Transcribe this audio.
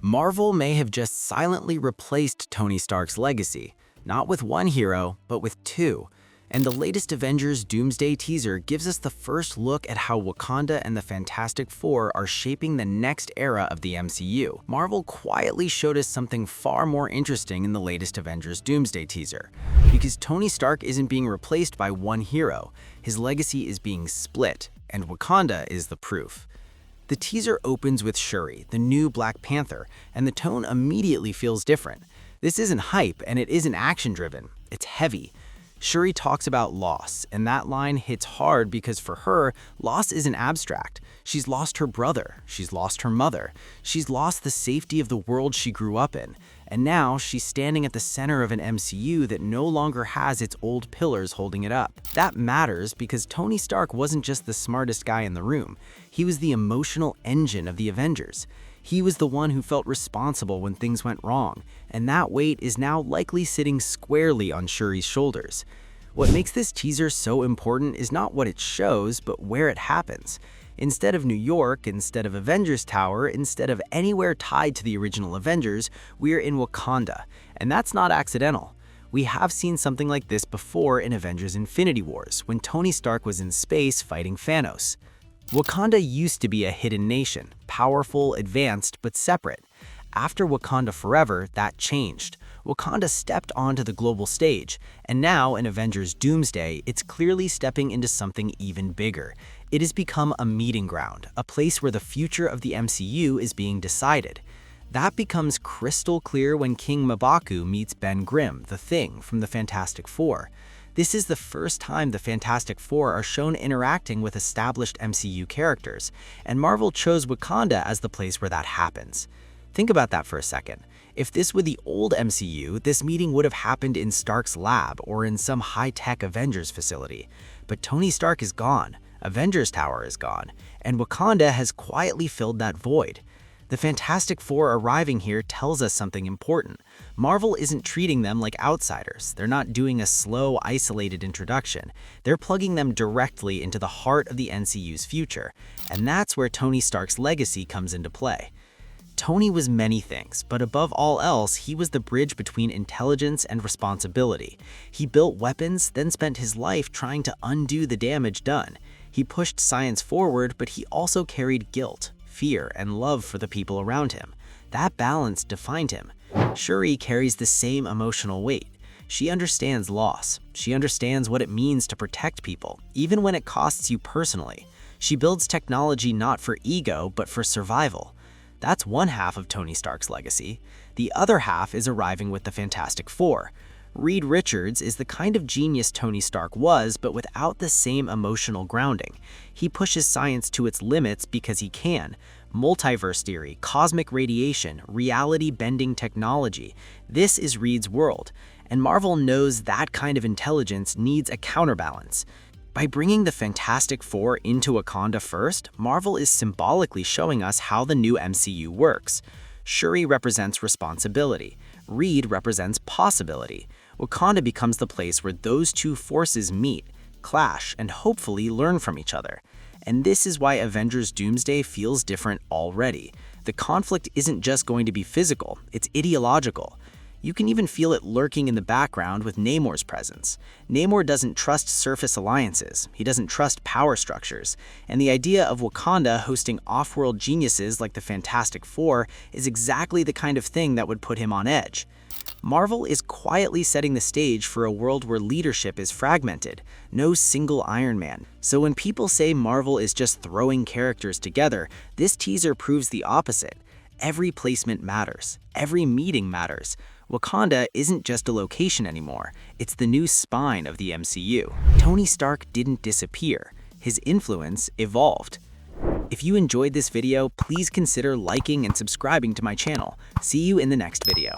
Marvel may have just silently replaced Tony Stark's legacy, not with one hero, but with two. And the latest Avengers Doomsday teaser gives us the first look at how Wakanda and the Fantastic Four are shaping the next era of the MCU. Marvel quietly showed us something far more interesting in the latest Avengers Doomsday teaser. Because Tony Stark isn't being replaced by one hero, his legacy is being split, and Wakanda is the proof. The teaser opens with Shuri, the new Black Panther, and the tone immediately feels different. This isn't hype, and it isn't action-driven. It's heavy. Shuri talks about loss, and that line hits hard because for her, loss isn't abstract. She's lost her brother, she's lost her mother, she's lost the safety of the world she grew up in, and now she's standing at the center of an MCU that no longer has its old pillars holding it up. That matters because Tony Stark wasn't just the smartest guy in the room, he was the emotional engine of the Avengers. He was the one who felt responsible when things went wrong, and that weight is now likely sitting squarely on Shuri's shoulders. What makes this teaser so important is not what it shows, but where it happens. Instead of New York, instead of Avengers Tower, instead of anywhere tied to the original Avengers, we're in Wakanda, and that's not accidental. We have seen something like this before in Avengers Infinity Wars, when Tony Stark was in space fighting Thanos. Wakanda used to be a hidden nation, powerful, advanced, but separate. After Wakanda Forever, that changed. Wakanda stepped onto the global stage, and now in Avengers Doomsday, it's clearly stepping into something even bigger. It has become a meeting ground, a place where the future of the MCU is being decided. That becomes crystal clear when King M'Baku meets Ben Grimm, the Thing, from the Fantastic Four. This is the first time the Fantastic Four are shown interacting with established MCU characters, and Marvel chose Wakanda as the place where that happens. Think about that for a second. If this were the old MCU, this meeting would have happened in Stark's lab or in some high-tech Avengers facility. But Tony Stark is gone, Avengers Tower is gone, and Wakanda has quietly filled that void. The Fantastic Four arriving here tells us something important. Marvel isn't treating them like outsiders. They're not doing a slow, isolated introduction. They're plugging them directly into the heart of the MCU's future. And that's where Tony Stark's legacy comes into play. Tony was many things, but above all else, he was the bridge between intelligence and responsibility. He built weapons, then spent his life trying to undo the damage done. He pushed science forward, but he also carried guilt, fear, and love for the people around him. That balance defined him. Shuri carries the same emotional weight. She understands loss. She understands what it means to protect people, even when it costs you personally. She builds technology not for ego, but for survival. That's one half of Tony Stark's legacy. The other half is arriving with the Fantastic Four. Reed Richards is the kind of genius Tony Stark was, but without the same emotional grounding. He pushes science to its limits because he can. Multiverse theory, cosmic radiation, reality-bending technology. This is Reed's world, and Marvel knows that kind of intelligence needs a counterbalance. By bringing the Fantastic Four into Wakanda first, Marvel is symbolically showing us how the new MCU works. Shuri represents responsibility. Reed represents possibility. Wakanda becomes the place where those two forces meet, clash, and hopefully learn from each other. And this is why Avengers Doomsday feels different already. The conflict isn't just going to be physical, it's ideological. You can even feel it lurking in the background with Namor's presence. Namor doesn't trust surface alliances, he doesn't trust power structures, and the idea of Wakanda hosting off-world geniuses like the Fantastic Four is exactly the kind of thing that would put him on edge. Marvel is quietly setting the stage for a world where leadership is fragmented, no single Iron Man. So when people say Marvel is just throwing characters together, this teaser proves the opposite. Every placement matters. Every meeting matters. Wakanda isn't just a location anymore. It's the new spine of the MCU. Tony Stark didn't disappear. His influence evolved. If you enjoyed this video, please consider liking and subscribing to my channel. See you in the next video.